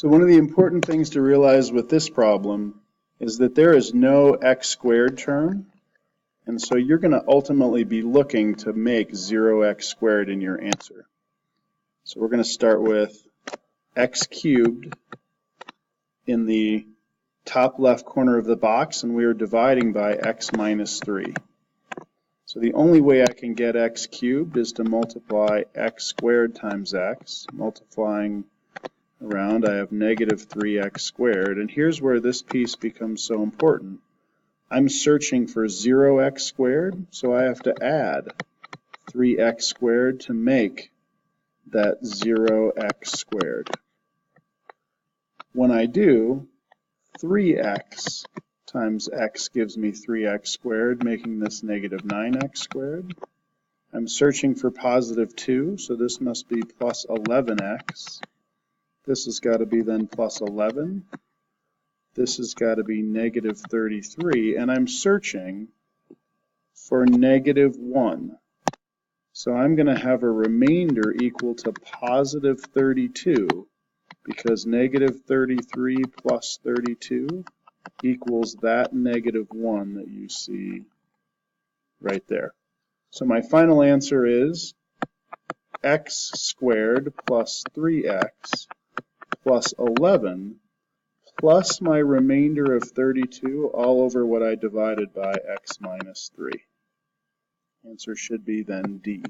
So one of the important things to realize with this problem is that there is no x squared term, and so you're going to ultimately be looking to make 0x squared in your answer. So we're going to start with x cubed in the top left corner of the box, and we are dividing by x minus 3. So the only way I can get x cubed is to multiply x squared times x. Multiplying around, I have negative 3x squared, and here's where this piece becomes so important. I'm searching for 0x squared, so I have to add 3x squared to make that 0x squared. When I do, 3x times x gives me 3x squared, making this negative 9x squared. I'm searching for positive 2, so this must be plus 11x. This has got to be then plus 11. This has got to be negative 33, and I'm searching for negative 1. So I'm going to have a remainder equal to positive 32, because negative 33 plus 32 equals that negative 1 that you see right there. So my final answer is x squared plus 3x plus 11 plus my remainder of 32 all over what I divided by x minus 3. Answer should be then D.